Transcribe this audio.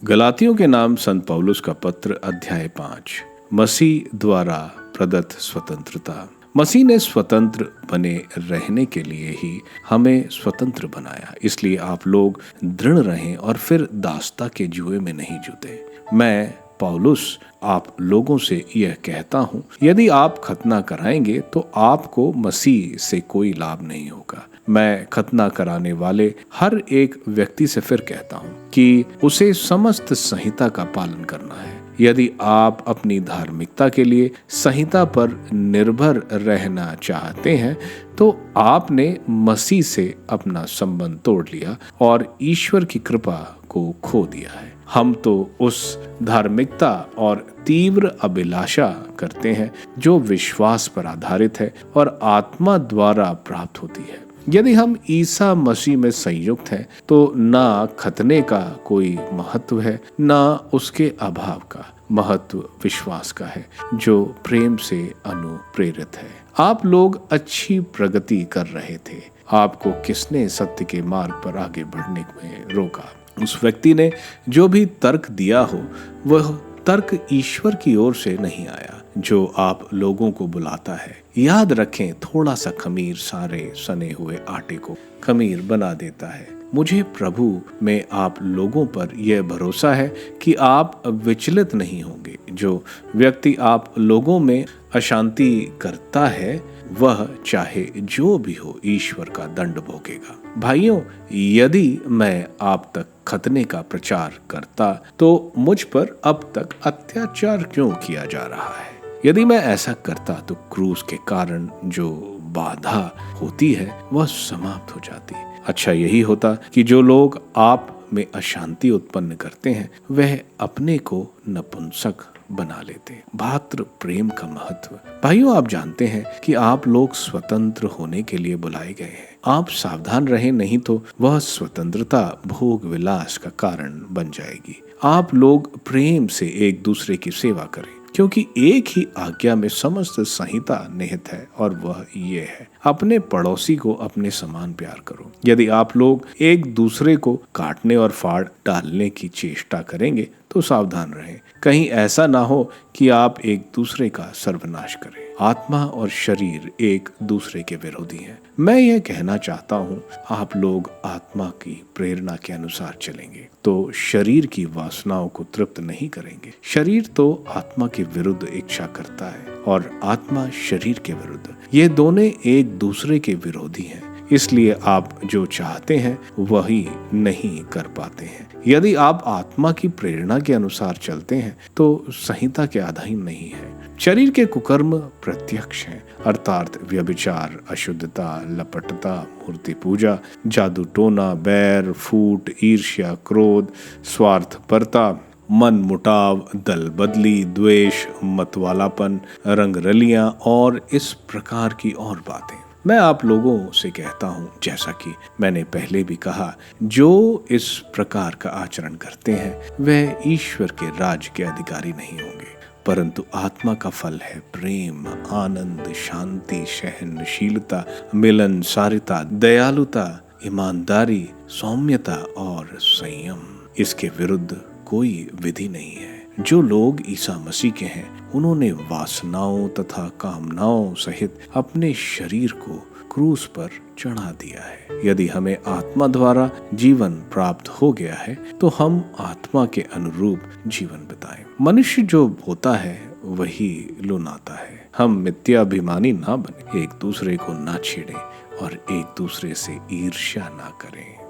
गलातियों के नाम संत पौलुस का पत्र अध्याय 5। मसीह द्वारा प्रदत्त स्वतंत्रता। मसीह ने स्वतंत्र बने रहने के लिए ही हमें स्वतंत्र बनाया, इसलिए आप लोग दृढ़ रहें और फिर दासता के जुए में नहीं जूते। मैं पौलुस आप लोगों से यह कहता हूँ, यदि आप खतना कराएंगे तो आपको मसीह से कोई लाभ नहीं होगा। मैं खतना कराने वाले हर एक व्यक्ति से फिर कहता हूँ कि उसे समस्त संहिता का पालन करना है। यदि आप अपनी धार्मिकता के लिए संहिता पर निर्भर रहना चाहते हैं तो आपने मसीह से अपना संबंध तोड़ लिया और ईश्वर की कृपा को खो दिया है। हम तो उस धार्मिकता और तीव्र अभिलाषा करते हैं जो विश्वास पर आधारित है और आत्मा द्वारा प्राप्त होती है। यदि हम ईसा मसीह में संयुक्त हैं तो ना खतने का कोई महत्व है, ना उसके अभाव का। महत्व विश्वास का है जो प्रेम से अनुप्रेरित है। आप लोग अच्छी प्रगति कर रहे थे। आपको किसने सत्य के मार्ग पर आगे बढ़ने में रोका? उस व्यक्ति ने जो भी तर्क दिया हो वह तर्क ईश्वर की ओर से नहीं आया जो आप लोगों को बुलाता है। याद रखें, थोड़ा सा खमीर सारे सने हुए आटे को खमीर बना देता है। मुझे प्रभु में आप लोगों पर यह भरोसा है कि आप विचलित नहीं होंगे। जो व्यक्ति आप लोगों में अशांति करता है वह चाहे जो भी हो ईश्वर का दंड भोगेगा। भाइयों, यदि मैं आप तक खतने का प्रचार करता तो मुझ पर अब तक अत्याचार क्यों किया जा रहा है? यदि मैं ऐसा करता तो क्रूस के कारण जो बाधा होती है वह समाप्त हो जाती। अच्छा यही होता कि जो लोग आप में अशांति उत्पन्न करते हैं वह अपने को नपुंसक बना लेते। भातृ प्रेम का महत्व। भाइयों, आप जानते हैं कि आप लोग स्वतंत्र होने के लिए बुलाए गए हैं। आप सावधान रहें, नहीं तो वह स्वतंत्रता भोग विलास का कारण बन जाएगी। आप लोग प्रेम से एक दूसरे की सेवा करें, क्योंकि एक ही आज्ञा में समस्त संहिता निहित है और वह ये है, अपने पड़ोसी को अपने समान प्यार करो। यदि आप लोग एक दूसरे को काटने और फाड़ डालने की चेष्टा करेंगे तो सावधान रहें, कहीं ऐसा ना हो कि आप एक दूसरे का सर्वनाश करें। आत्मा और शरीर एक दूसरे के विरोधी हैं। मैं यह कहना चाहता हूँ, आप लोग आत्मा की प्रेरणा के अनुसार चलेंगे तो शरीर की वासनाओं को तृप्त नहीं करेंगे। शरीर तो आत्मा के विरुद्ध इच्छा करता है और आत्मा शरीर के विरुद्ध। ये दोनों एक दूसरे के विरोधी हैं, इसलिए आप जो चाहते हैं वही नहीं कर पाते हैं। यदि आप आत्मा की प्रेरणा के अनुसार चलते हैं तो संहिता के अधीन नहीं है। शरीर के कुकर्म प्रत्यक्ष हैं, अर्थात व्यभिचार, अशुद्धता, लपटता, मूर्ति पूजा, जादू टोना, बैर, फूट, ईर्ष्या, क्रोध, स्वार्थपरता, मन मुटाव, दल बदली, द्वेष, मतवालापन, रंगरलियां और इस प्रकार की और बातें। मैं आप लोगों से कहता हूँ, जैसा कि मैंने पहले भी कहा, जो इस प्रकार का आचरण करते हैं वह ईश्वर के राज्य के अधिकारी नहीं होंगे। परंतु आत्मा का फल है प्रेम, आनंद, शांति, सहनशीलता, मिलनसारिता, दयालुता, ईमानदारी, सौम्यता और संयम। इसके विरुद्ध कोई विधि नहीं है। जो लोग ईसा मसीह के हैं उन्होंने वासनाओं तथा कामनाओं सहित अपने शरीर को क्रूस पर चढ़ा दिया है। यदि हमें आत्मा द्वारा जीवन प्राप्त हो गया है तो हम आत्मा के अनुरूप जीवन बिताएं। मनुष्य जो बोता है वही लुनाता है। हम मिथ्याभिमानी ना बने, एक दूसरे को ना छेड़ें और एक दूसरे से ईर्ष्या ना करें।